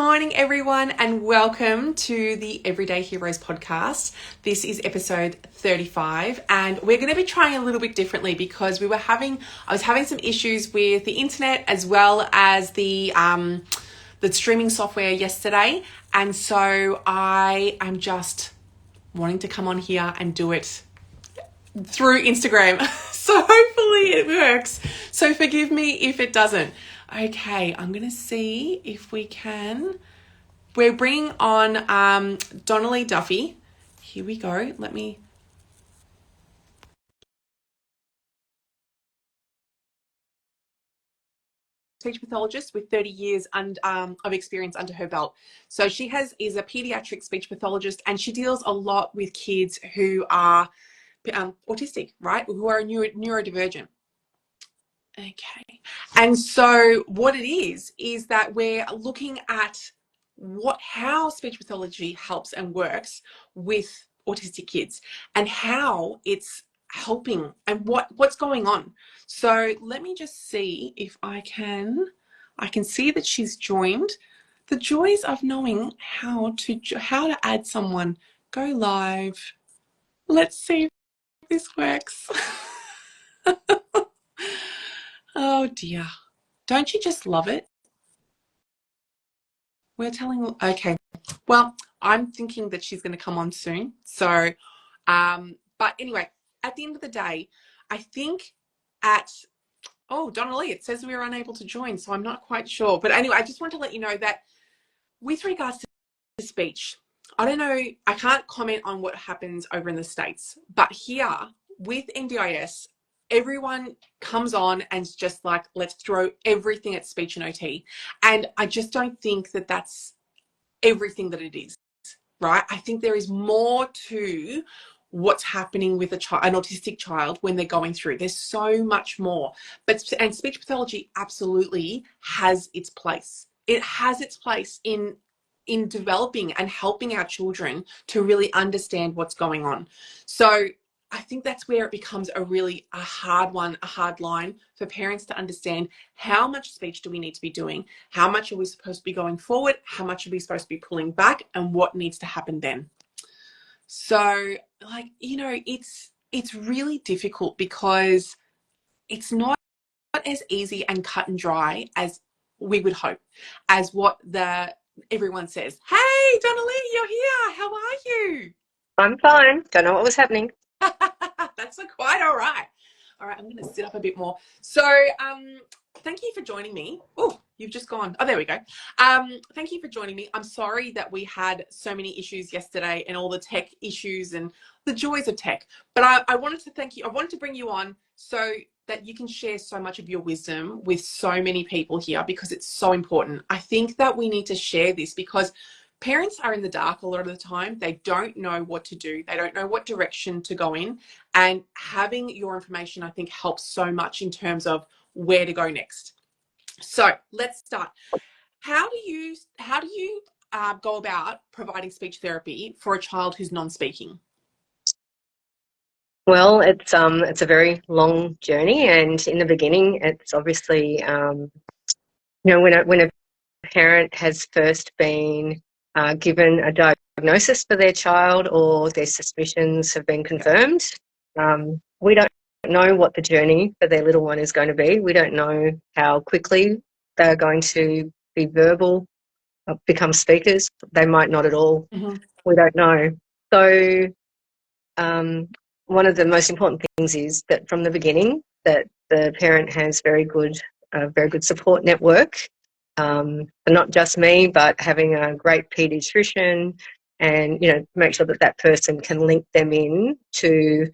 morning, everyone, and welcome to the Everyday Heroes podcast. This is episode 35, and we're going to be trying a little bit differently because I was having some issues with the internet as well as the streaming software yesterday, and so I am just wanting to come on here and do it through Instagram. So hopefully it works. So forgive me if it doesn't. Okay, I'm going to see if we can. We're bringing on Donnalea Duffy. Here we go. Speech pathologist with 30 years of experience under her belt. So she is a paediatric speech pathologist, and she deals a lot with kids who are autistic, right? Who are neurodivergent. Okay. And so what it is that we're looking at how speech pathology helps and works with autistic kids and how it's helping and what's going on. So let me just see if I can see that she's joined. The joys of knowing how to add someone. Go live. Let's see if this works. Oh dear. Don't you just love it? Okay. Well, I'm thinking that she's going to come on soon. So, but anyway, at the end of the day, I think Donnalea, it says we were unable to join, so I'm not quite sure. But anyway, I just want to let you know that with regards to speech, I don't know, I can't comment on what happens over in the States, but here with NDIS, everyone comes on and it's just like, let's throw everything at speech and OT. And I just don't think that that's everything that it is, right? I think there is more to what's happening with an autistic child when they're going through. There's so much more. And speech pathology absolutely has its place. It has its place in developing and helping our children to really understand what's going on. So I think that's where it becomes a hard line for parents to understand how much speech do we need to be doing, how much are we supposed to be going forward, how much are we supposed to be pulling back, and what needs to happen then. So, it's really difficult because it's not as easy and cut and dry as we would hope, as what everyone says. Hey, Donnalea, you're here. How are you? I'm fine. Don't know what was happening. That's quite all right. All right, I'm going to sit up a bit more. So, thank you for joining me. Oh, you've just gone. Oh, there we go. Thank you for joining me. I'm sorry that we had so many issues yesterday and all the tech issues and the joys of tech. But I wanted to thank you. I wanted to bring you on so that you can share so much of your wisdom with so many people here because it's so important. I think that we need to share this because parents are in the dark a lot of the time. They don't know what to do. They don't know what direction to go in. And having your information, I think, helps so much in terms of where to go next. So let's start. How do you go about providing speech therapy for a child who's non-speaking? Well, it's a very long journey, and in the beginning, it's obviously when a parent has first been given a diagnosis for their child or their suspicions have been confirmed, we don't know what the journey for their little one is going to be. We don't know how quickly they're going to be verbal, become speakers. They might not at all. Mm-hmm. We don't know. So one of the most important things is that from the beginning that the parent has a very good support network. Not just me, but having a great paediatrician and, make sure that person can link them in to,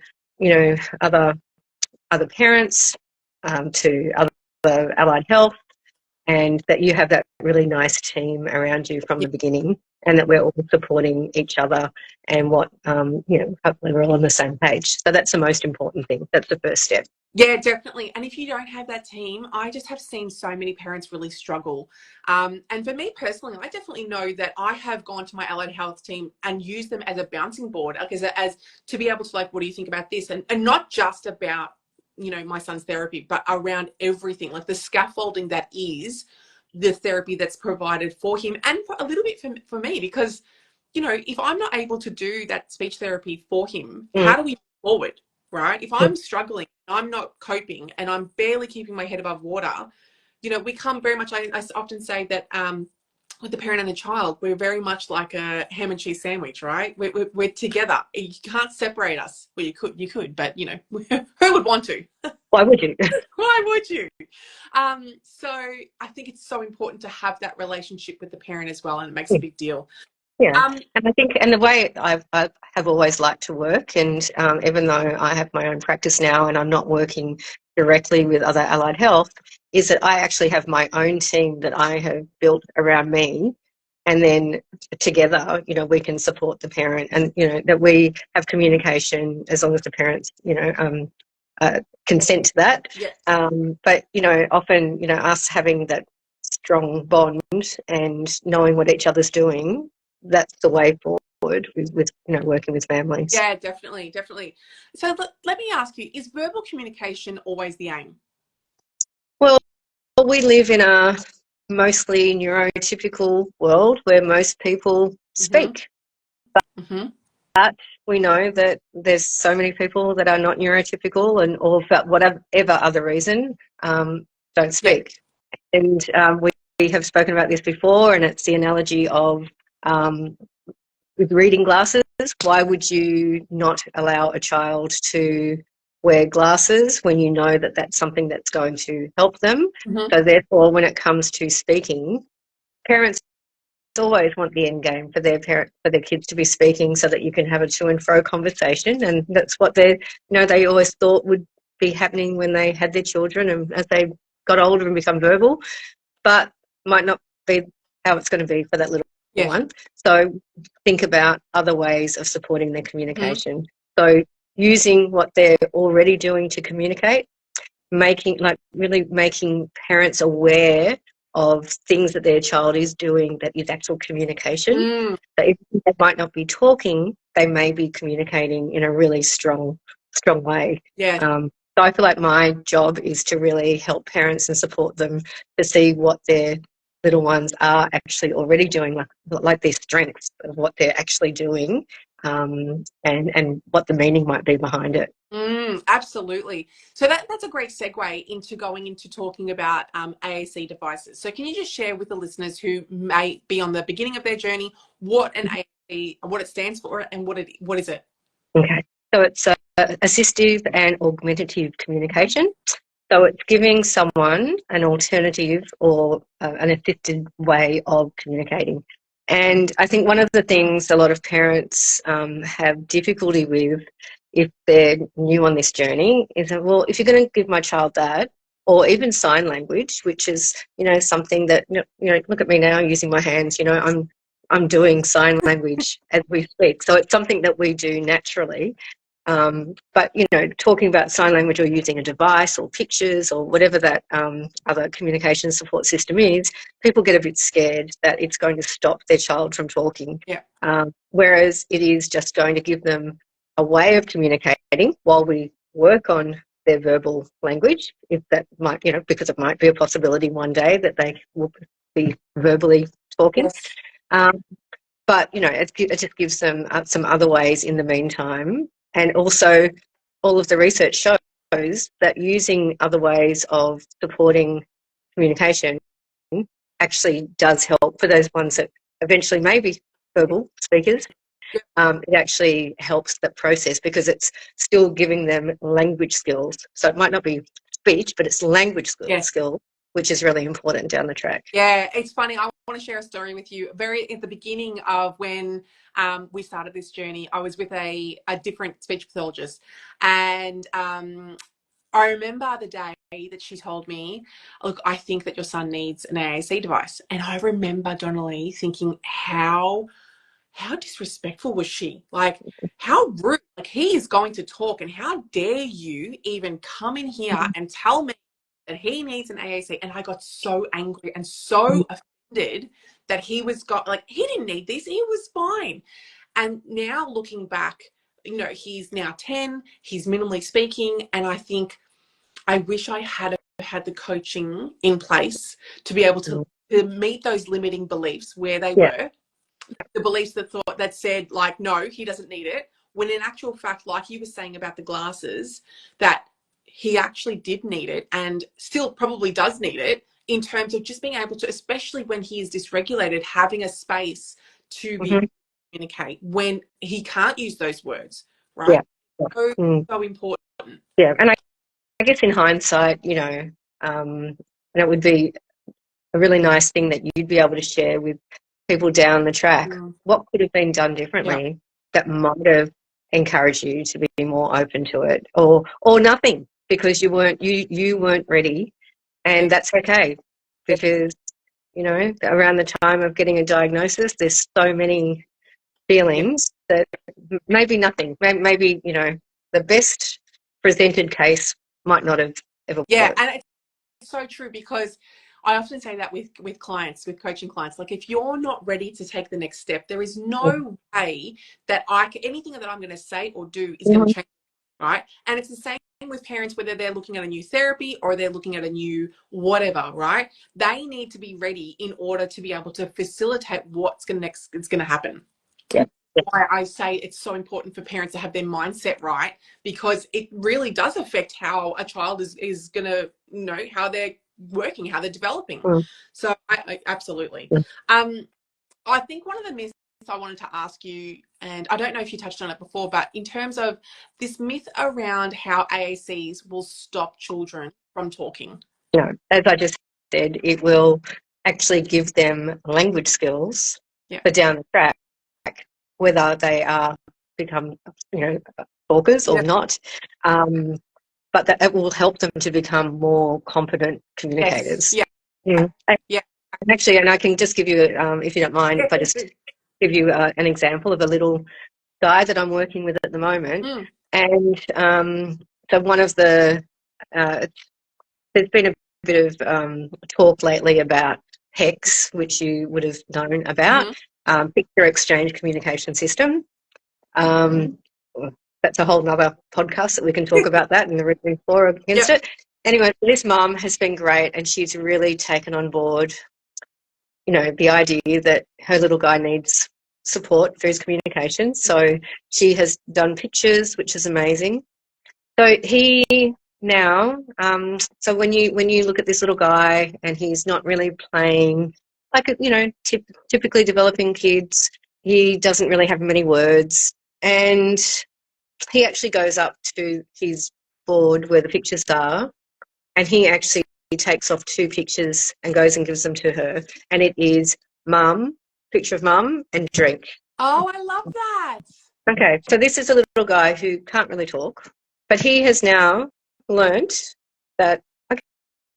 other parents, to other allied health, and that you have that really nice team around you from the beginning, and that we're all supporting each other and hopefully we're all on the same page. So that's the most important thing. That's the first step. Yeah, definitely. And if you don't have that team, I just have seen so many parents really struggle. And for me personally, I definitely know that I have gone to my allied health team and used them as a bouncing board, like as to be able to what do you think about this? And not just about, my son's therapy, but around everything, like the scaffolding that is the therapy that's provided for him and for a little bit for me, because, you know, if I'm not able to do that speech therapy for him, how do we move forward, right? If I'm struggling, I'm not coping, and I'm barely keeping my head above water, you know, we come very much, I often say that with the parent and the child, we're very much like a ham and cheese sandwich, right? We're together. You can't separate us. Well, you could, but, you know, who would want to? Why would you? Why would you? So I think it's so important to have that relationship with the parent as well, and it makes a big deal. Yeah, and I think, and the way I have always liked to work, and even though I have my own practice now and I'm not working directly with other allied health, is that I actually have my own team that I have built around me, and then together, you know, we can support the parent, and, you know, that we have communication as long as the parents, you know, consent to that. Yeah. But, you know, often, you know, us having that strong bond and knowing what each other's doing, that's the way forward with you know, working with families. Yeah, definitely. So let me ask you, is verbal communication always the aim? Well, we live in a mostly neurotypical world where most people speak. But we know that there's so many people that are not neurotypical, and or for whatever other reason don't speak. Yeah. And we have spoken about this before, and it's the analogy of with reading glasses. Why would you not allow a child to wear glasses when you know that that's something that's going to help them? So therefore, when it comes to speaking, parents always want the end game for their kids to be speaking, so that you can have a to and fro conversation, and that's what they always thought would be happening when they had their children, and as they got older and become verbal, but might not be how it's going to be for that little one. So think about other ways of supporting their communication. So using what they're already doing to communicate, really making parents aware of things that their child is doing that is actual communication. So if they might not be talking, they may be communicating in a really strong way. So I feel like my job is to really help parents and support them to see what their little ones are actually already doing, like their strengths of what they're actually doing, and what the meaning might be behind it. Absolutely. So that's a great segue into going into talking about AAC devices. So can you just share with the listeners who may be on the beginning of their journey what an AAC, what it stands for, and what is it? Okay, so it's assistive and augmentative communication. So it's giving someone an alternative or an assisted way of communicating. And I think one of the things a lot of parents have difficulty with if they're new on this journey is that, well, if you're going to give my child that, or even sign language, which is, you know, something that, you know, look at me now using my hands, you know, I'm doing sign language as we speak. So it's something that we do naturally. But, you know, talking about sign language or using a device or pictures or whatever that other communication support system is, people get a bit scared that it's going to stop their child from talking. Whereas it is just going to give them a way of communicating while we work on their verbal language, if that might, you know, because it might be a possibility one day that they will be verbally talking. But, you know, it just gives them some other ways in the meantime. And also all of the research shows that using other ways of supporting communication actually does help for those ones that eventually may be verbal speakers. It actually helps that process because it's still giving them language skills. So it might not be speech, but it's language skill, which is really important down the track. Yeah, it's funny. I want to share a story with you. Very at the beginning of when we started this journey, I was with a different speech pathologist, and I remember the day that she told me, look, I think that your son needs an AAC device. And I remember Donnalea thinking, how disrespectful was she? Like, how rude. Like, he is going to talk, and how dare you even come in here and tell me that he needs an AAC? And I got so angry and so offended that he didn't need this. He was fine. And now looking back, you know, he's now 10, he's minimally speaking, and I think I wish I had the coaching in place to be able to to meet those limiting beliefs where they Yeah. were, the beliefs that said like, no, he doesn't need it, when in actual fact, like you were saying about the glasses, that he actually did need it and still probably does need it, in terms of just being able to, especially when he is dysregulated, having a space to be able to communicate when he can't use those words, right? Yeah. So important. Yeah, and I guess in hindsight, and it would be a really nice thing that you'd be able to share with people down the track. What could have been done differently that might have encouraged you to be more open to it, or nothing, because you weren't ready, and that's okay, because around the time of getting a diagnosis, there's so many feelings that maybe nothing, maybe the best presented case might not have ever worked. And it's so true, because I often say that with clients, with coaching clients, like if you're not ready to take the next step, there is no way that anything that I'm going to say or do is going to change, right? And it's the same with parents, whether they're looking at a new therapy or they're looking at a new whatever, right? They need to be ready in order to be able to facilitate what's going to happen. Yeah. Why I say it's so important for parents to have their mindset right, because it really does affect how a child is going to, how they're working, how they're developing. So I absolutely. I think one of the myths I wanted to ask you, and I don't know if you touched on it before, but in terms of this myth around how AACs will stop children from talking. As I just said, it will actually give them language skills for down the track, whether they are become talkers or not, but that it will help them to become more competent communicators. And actually, and I can just give you, if you don't mind, if I just give you an example of a little guy that I'm working with at the moment. And so one of the there's been a bit of talk lately about PECS, which you would have known about, Picture Exchange Communication System. That's a whole other podcast that we can talk about that and the reason for against it. Anyway, this mum has been great, and she's really taken on board, the idea that her little guy needs support for his communication. So she has done pictures, which is amazing. So he now, so when you look at this little guy and he's not really playing like, typically developing kids, he doesn't really have many words, and he actually goes up to his board where the pictures are, and he actually takes off 2 pictures and goes and gives them to her, and it is mum, picture of mum, and drink. Oh, I love that. Okay, so this is a little guy who can't really talk, but he has now learnt that,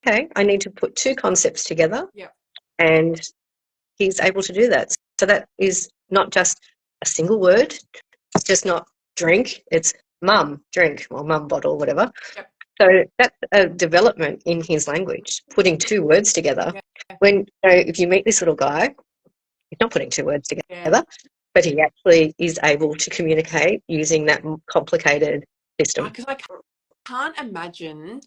okay, I need to put 2 concepts together, and he's able to do that. So that is not just a single word. It's just not drink. It's mum, drink, or mum, bottle, whatever. So that's a development in his language, putting 2 words together. When if you meet this little guy, he's not putting 2 words together, but he actually is able to communicate using that complicated system. Because I can't imagine.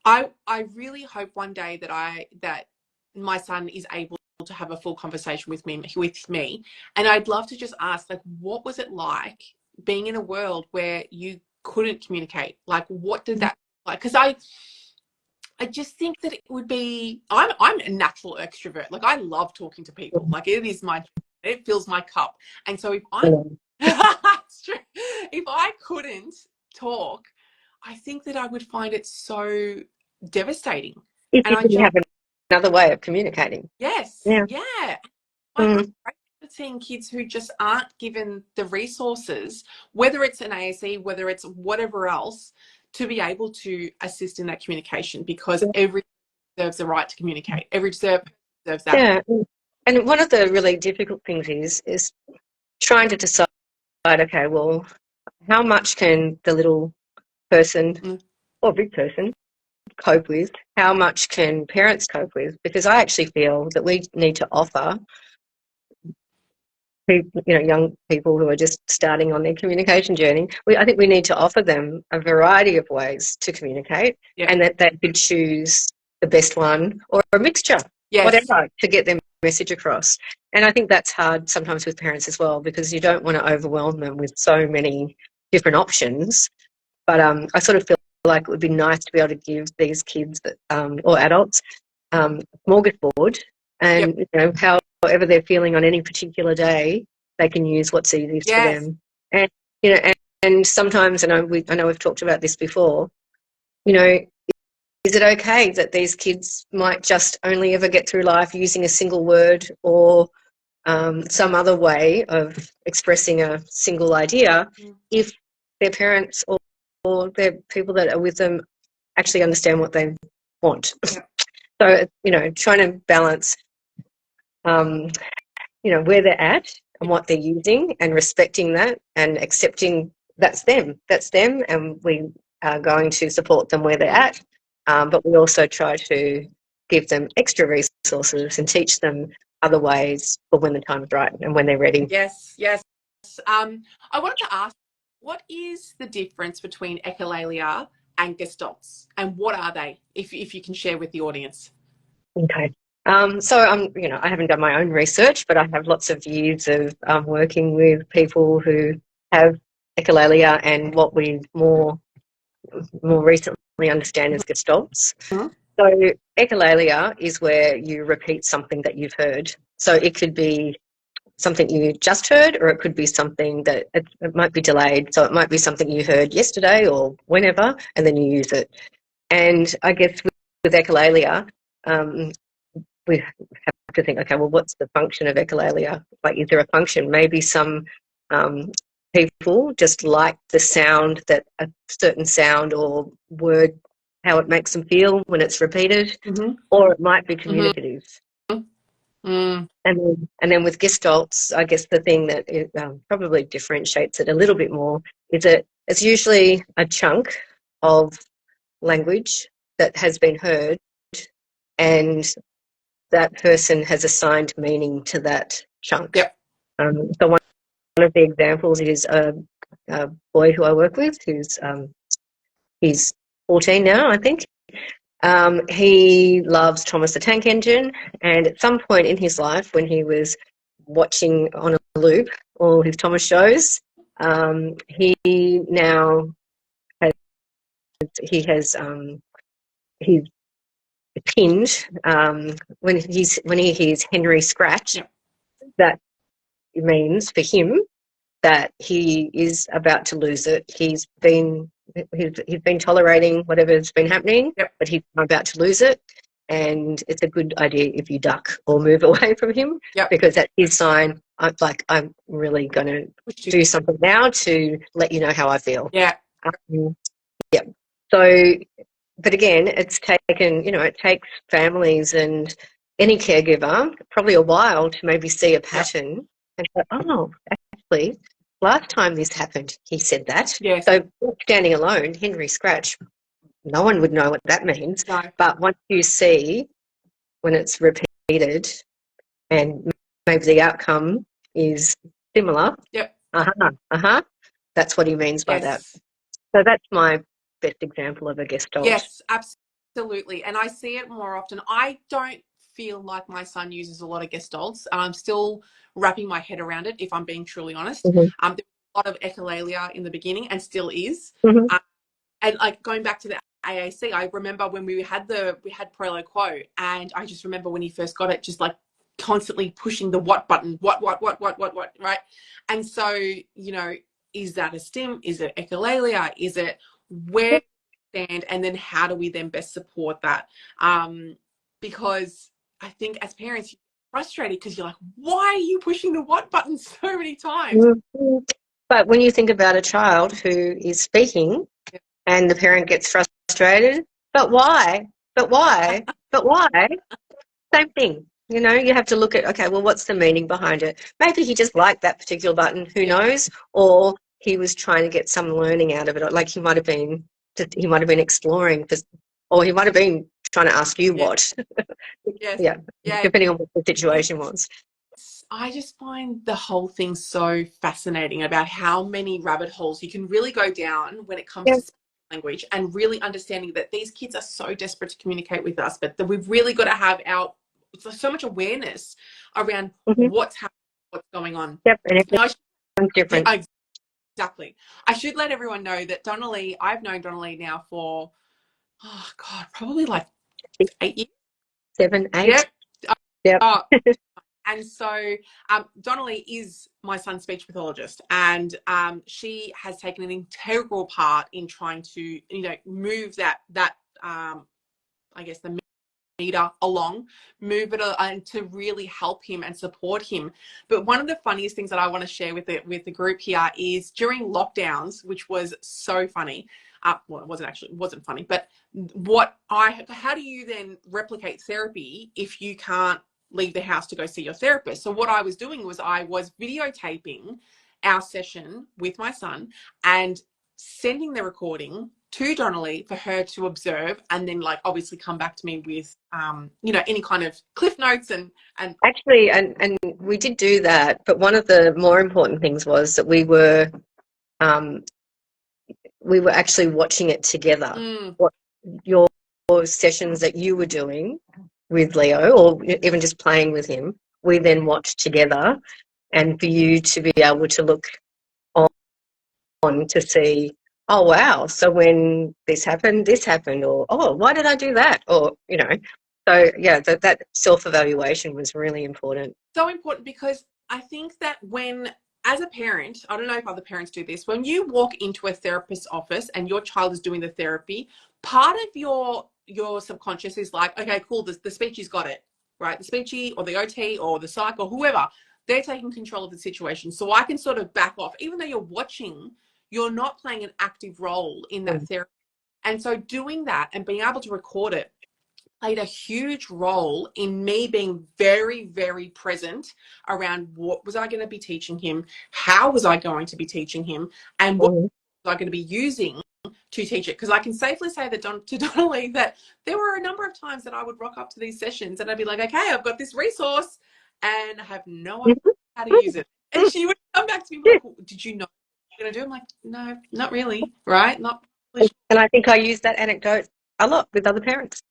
I really hope one day that my son is able to have a full conversation with me, and I'd love to just ask, like, what was it like being in a world where you couldn't communicate? Like, what did that look like? Because I just think that it would be. I'm a natural extrovert. Like, I love talking to people. Like, it fills my cup. And so if I couldn't talk, I think that I would find it so devastating. If you didn't have another way of communicating. I'm seeing kids who just aren't given the resources, whether it's an ASE, whether it's whatever else, to be able to assist in that communication, because every deserves the right to communicate. Every deserves that. Yeah, and one of the really difficult things is trying to decide, okay, well, how much can the little person or big person cope with? How much can parents cope with? Because I actually feel that we need to offer people, young people who are just starting on their communication journey, I think we need to offer them a variety of ways to communicate, and that they could choose the best one or a mixture. Yes. whatever, to get their message across. And I think that's hard sometimes with parents as well, because you don't want to overwhelm them with so many different options. But I sort of feel like it would be nice to be able to give these kids or adults a smorgasbord, Yep. and however they're feeling on any particular day, they can use what's easiest for Yes. them. And and sometimes, I know we've talked about this before. Is it okay that these kids might just only ever get through life using a single word or some other way of expressing a single idea if their parents or their people that are with them actually understand what they want? Yep. So, trying to balance, where they're at and what they're using, and respecting that and accepting that's them, and we are going to support them where they're at. But we also try to give them extra resources and teach them other ways for when the time's right and when they're ready. Yes. Yes. I wanted to ask, what is the difference between echolalia and gestalts, and what are they, if you can share with the audience? Okay. So I haven't done my own research, but I have lots of years of working with people who have echolalia and what we more recently understand as gestalts. Mm-hmm. So echolalia is where you repeat something that you've heard. So it could be something you just heard, or it could be something that it might be delayed. So it might be something you heard yesterday or whenever, and then you use it. And I guess with echolalia, we have to think, okay, well, what's the function of echolalia? Like, is there a function? Maybe some people just like the sound, that a certain sound or word, how it makes them feel when it's repeated, or it might be communicative. And then with gestalts, I guess the thing that probably differentiates it a little bit more is that it's usually a chunk of language that has been heard, and that person has assigned meaning to that chunk. Yep. So one of the examples is a boy who I work with, who's he's 14 now, I think. He loves Thomas the Tank Engine, and at some point in his life, when he was watching on a loop all his Thomas shows, he now has he's pinned when he hears Henry Scratch. Yep. That means for him that he is about to lose it. He's been tolerating whatever's been happening, Yep. but he's about to lose it, and it's a good idea if you duck or move away from him, because that's his sign. I'm really going to do something now to let you know how I feel. Yeah. Yeah. So, but again, it's taken, it takes families and any caregiver probably a while to maybe see a pattern and go, oh, actually, last time this happened, he said that. Yes. So standing alone, Henry Scratch, no one would know what that means. No. But once you see when it's repeated and maybe the outcome is similar, that's what he means by that. So that's my best example of a gestalt. Yes, absolutely. And I see it more often. I don't feel like my son uses a lot of gestalts. I'm still wrapping my head around it, if I'm being truly honest. There was a lot of echolalia in the beginning, and still is. And like going back to the AAC, I remember when we had Prolo Quo, and I just remember when he first got it, just like constantly pushing the what button, what, right? And so, is that a stim? Is it echolalia? Is it where stand? And then how do we then best support that? Because I think as parents, you're frustrated because you're like, why are you pushing the what button so many times? But when you think about a child who is speaking and the parent gets frustrated, but why? Same thing. You have to look at, okay, well, what's the meaning behind it? Maybe he just liked that particular button, who knows? Or he was trying to get some learning out of it. Like he might have been exploring, or he might have been trying to ask you what. Depending on what the situation was. I just find the whole thing so fascinating about how many rabbit holes you can really go down when it comes to language, and really understanding that these kids are so desperate to communicate with us, but that we've really got to have our so much awareness around Mm-hmm. what's happening, what's going on. Yep, and And everyone's different. yeah, exactly. I should let everyone know that Donnalea, I've known Donnalea now for, oh God, probably like 8 years. 7, 8. Yep. Yep. Uh, and so Donnalea is my son's speech pathologist, and she has taken an integral part in trying to, you know, move that I guess the meter along, move it and to really help him and support him. But one of the funniest things that I want to share with the group here is during lockdowns, which was so funny. Well, it wasn't funny, but how do you then replicate therapy if you can't leave the house to go see your therapist? So what I was doing was I was videotaping our session with my son and sending the recording to Donnalea for her to observe, and then like obviously come back to me with you know, any kind of cliff notes and Actually, and we did do that, but one of the more important things was that we were actually watching it together. What your sessions that you were doing with Leo, or even just playing with him, we then watched together, and for you to be able to look on to see, oh wow, so when this happened, or oh, why did I do that, or you know. So yeah, that self-evaluation was really important. So important, because I think that when, as a parent, I don't know if other parents do this, when you walk into a therapist's office and your child is doing the therapy, part of your subconscious is like, okay, cool, the speechy's got it, right? The speechy or the OT or the psych or whoever, they're taking control of the situation. So I can sort of back off. Even though you're watching, you're not playing an active role in that therapy. And so doing that and being able to record it played a huge role in me being very, very present around what was I going to be teaching him, how was I going to be teaching him, and what was I going to be using to teach it. Because I can safely say that to Donnalea that there were a number of times that I would rock up to these sessions and I'd be like, okay, I've got this resource and I have no idea how to use it. And she would come back to me like, well, did you know what you're going to do? I'm like, no, not really, right? Not really sure. And I think I use that anecdote a lot with other parents.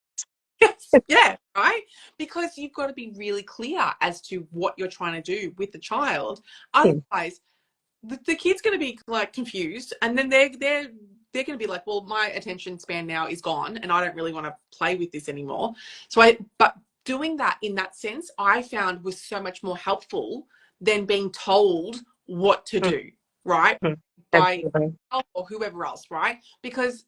Yes, yeah, right? Because you've got to be really clear as to what you're trying to do with the child. Otherwise, the kid's going to be like confused, and then they're going to be like, well, my attention span now is gone and I don't really want to play with this anymore. But doing that in that sense, I found was so much more helpful than being told what to do, right? By or whoever else, right? Because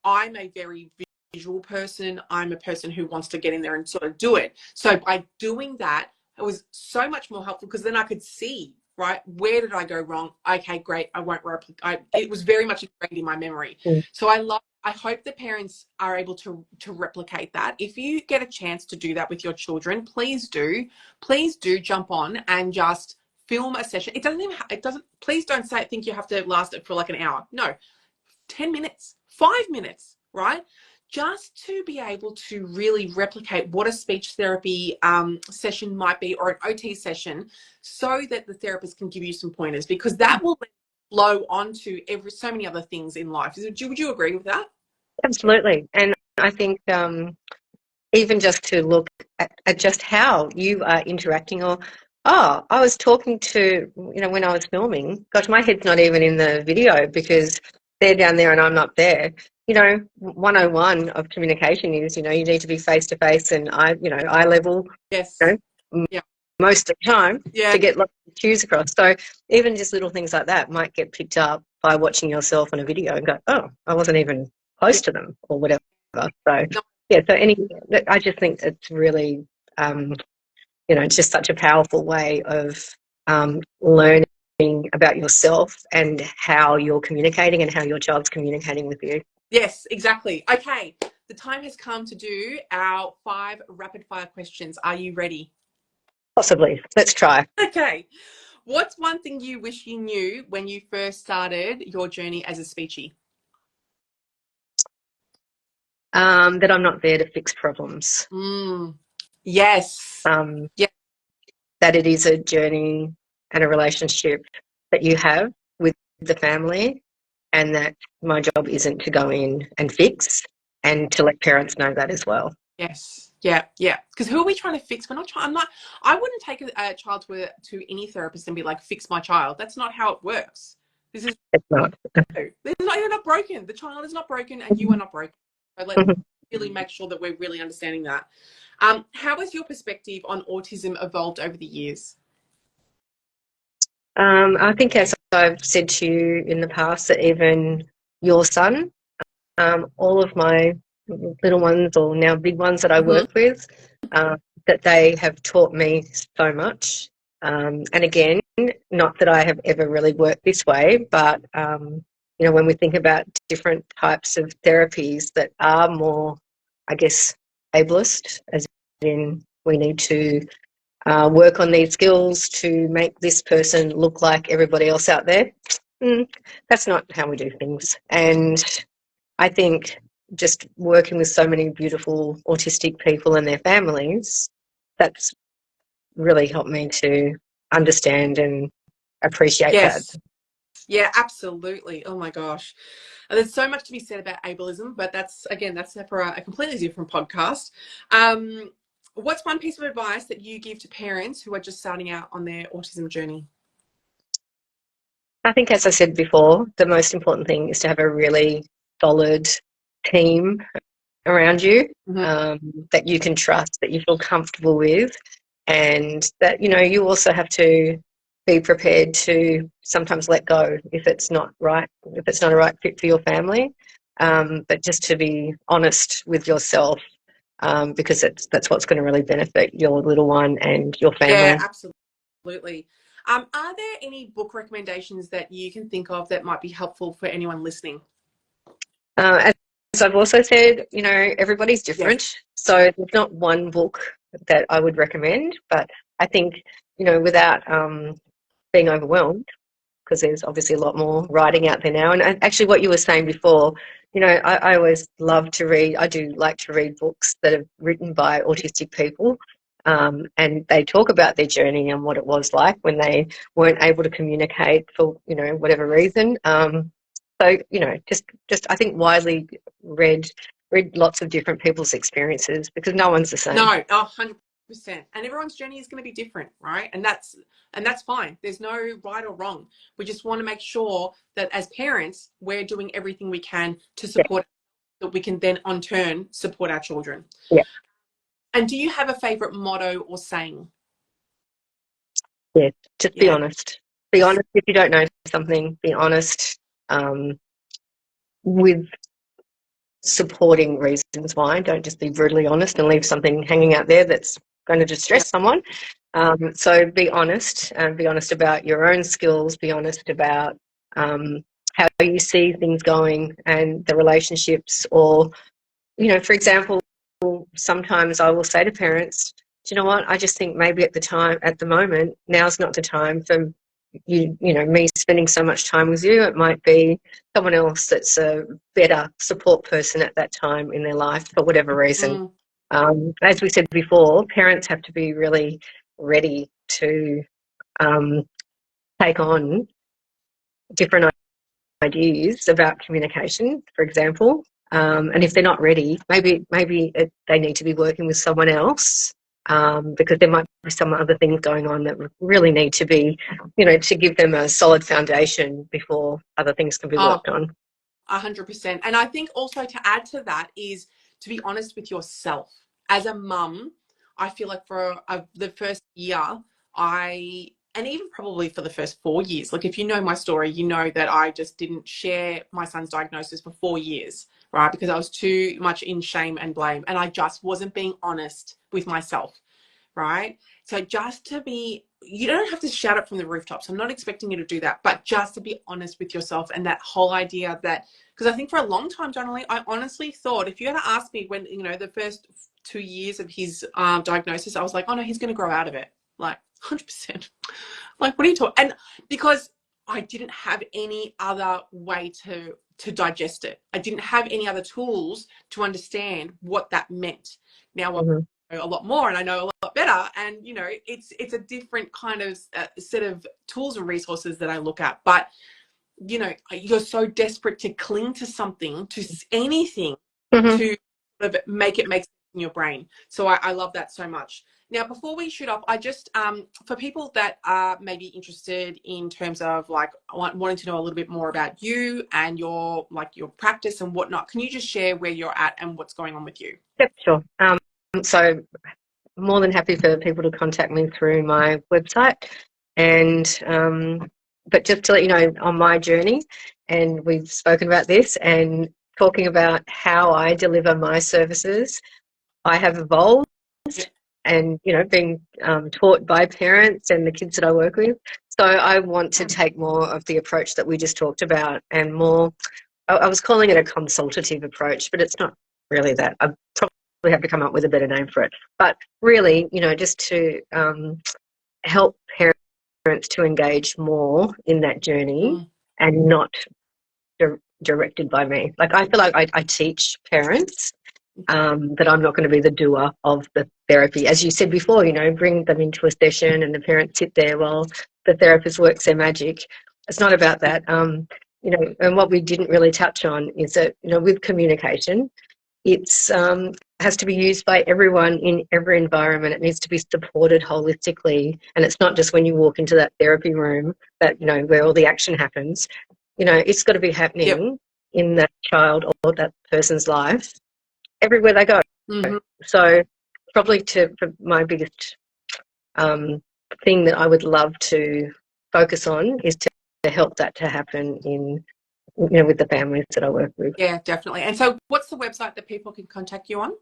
I'm a very visual person. I'm a person who wants to get in there and sort of do it. So by doing that, it was so much more helpful, because then I could see, right, where did I go wrong? Okay, great. I won't replicate. It was very much ingrained in my memory. So I hope the parents are able to replicate that. If you get a chance to do that with your children, please do jump on and just film a session. Please don't think you have to last it for like an hour. No, 10 minutes, 5 minutes, right? Just to be able to really replicate what a speech therapy session might be, or an OT session, so that the therapist can give you some pointers, because that will flow onto so many other things in life. Would you agree with that? Absolutely. And I think even just to look at just how you are interacting, or, oh, I was talking to, you know, when I was filming, gosh, my head's not even in the video because they're down there and I'm not there. You know, 101 of communication is, you know, you need to be face to face and eye level. Yes. You know, yeah. Most of the time to get lots of cues across. So even just little things like that might get picked up by watching yourself on a video and go, oh, I wasn't even close to them or whatever. So yeah, I just think it's really, it's just such a powerful way of learning about yourself and how you're communicating and how your child's communicating with you. Yes, exactly. Okay, the time has come to do our 5 rapid fire questions. Are you ready? Possibly. Let's try. Okay. What's one thing you wish you knew when you first started your journey as a speechy? That I'm not there to fix problems. Yes. Yeah. That it is a journey and a relationship that you have with the family, and that my job isn't to go in and fix, and to let parents know that as well. Yes. Yeah, yeah. Because who are we trying to fix? We're not trying. I'm not. I wouldn't take a child to any therapist and be like, "Fix my child." That's not how it works. This is It's not. you're not broken. The child is not broken, and you are not broken. So let's really make sure that we're really understanding that. How has your perspective on autism evolved over the years? I think, as I've said to you in the past, that even your son, all of my little ones, or now big ones that I work with, that they have taught me so much. And again, not that I have ever really worked this way, but when we think about different types of therapies that are more, I guess, ableist, as in we need to work on these skills to make this person look like everybody else out there. That's not how we do things. And I think just working with so many beautiful autistic people and their families, that's really helped me to understand and appreciate that. Yes. Yeah, absolutely. Oh my gosh. There's so much to be said about ableism, but that's for a completely different podcast. What's one piece of advice that you give to parents who are just starting out on their autism journey? I think, as I said before, the most important thing is to have a really solid team around you that you can trust, that you feel comfortable with, and that, you also have to be prepared to sometimes let go if it's not right, if it's not a right fit for your family, but just to be honest with yourself, because that's what's going to really benefit your little one and your family. Yeah, absolutely. Are there any book recommendations that you can think of that might be helpful for anyone listening? As I've also said, everybody's different. Yes. So there's not one book that I would recommend, but I think, without being overwhelmed, because there's obviously a lot more writing out there now. And actually what you were saying before, I always love to read, I do like to read books that are written by autistic people. And they talk about their journey and what it was like when they weren't able to communicate for, whatever reason. So, just I think widely read lots of different people's experiences, because no one's the same. No, 100%. And everyone's journey is going to be different, right? And that's fine. There's no right or wrong. We just want to make sure that as parents, we're doing everything we can to support, that we can then on turn support our children. Yeah. And do you have a favorite motto or saying? Yeah, just be honest. Be honest if you don't know something. Be honest with supporting reasons why. Don't just be brutally honest and leave something hanging out there that's going to distress someone. So be honest, and be honest about your own skills. Be honest about how you see things going and the relationships. Or, for example, sometimes I will say to parents, do you know what? I just think maybe at the moment, now's not the time for me spending so much time with you. It might be someone else that's a better support person at that time in their life for whatever reason. As we said before, parents have to be really ready to take on different ideas about communication, for example. And if they're not ready, maybe they need to be working with someone else, because there might be some other things going on that really need to be, to give them a solid foundation before other things can be worked on. 100%. And I think also to add to that is to be honest with yourself. As a mum, I feel like for the first year, and even probably for the first 4 years, like if you know my story, you know that I just didn't share my son's diagnosis for 4 years, right? Because I was too much in shame and blame, and I just wasn't being honest with myself, right? So just to be, you don't have to shout it from the rooftops. I'm not expecting you to do that, but just to be honest with yourself. And that whole idea that, because I think for a long time, Donnalea, I honestly thought, if you had asked me when, the first 2 years of his diagnosis, I was like, oh no, he's going to grow out of it. Like 100%. Like, what are you talking? And because I didn't have any other way to digest it. I didn't have any other tools to understand what that meant. Now I know a lot more, and I know a lot better. And it's a different kind of set of tools and resources that I look at. But you're so desperate to cling to something, to anything, to sort of make it make sense in your brain. So I love that so much. Now, before we shoot off, I just, for people that are maybe interested in terms of like wanting to know a little bit more about you and your practice and whatnot, can you just share where you're at and what's going on with you? Yep, sure. So more than happy for people to contact me through my website. And but just to let you know, on my journey, and we've spoken about this and talking about how I deliver my services, I have evolved. Yep. And, you know, being taught by parents and the kids that I work with. So I want to take more of the approach that we just talked about and more, I was calling it a consultative approach, but it's not really that. I probably have to come up with a better name for it. But really, you know, just to help parents to engage more in that journey and not directed by me. Like I feel like I teach parents that I'm not going to be the doer of the therapy. As you said before, you know, bring them into a session and the parents sit there while the therapist works their magic. It's not about that. You know, and what we didn't really touch on is that, you know, with communication, it's has to be used by everyone in every environment. It needs to be supported holistically. And it's not just when you walk into that therapy room that, you know, where all the action happens. You know, it's got to be happening in that child or that person's life everywhere they go. So probably for my biggest thing that I would love to focus on is to help that to happen in, you know, with the families that I work with. Yeah, definitely. And so what's the website that people can contact you on?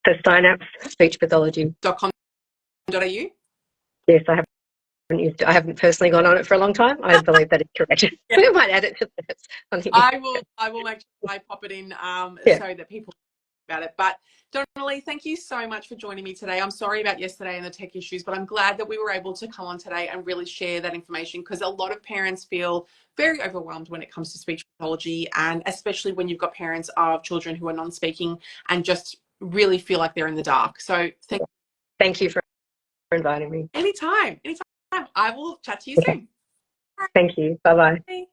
So Synapse Speech Pathology. .com.au? Yes, I haven't used it. I haven't personally gone on it for a long time. I believe that is correct. We might add it to this on here. I will make sure I pop it in so that people about it. But Donnalea, thank you so much for joining me today. I'm sorry about yesterday and the tech issues, but I'm glad that we were able to come on today and really share that information, because a lot of parents feel very overwhelmed when it comes to speech pathology, and especially when you've got parents of children who are non-speaking and just really feel like they're in the dark. So thank you for inviting me. Anytime. I will chat to you soon. Thank you. Bye-bye. Bye.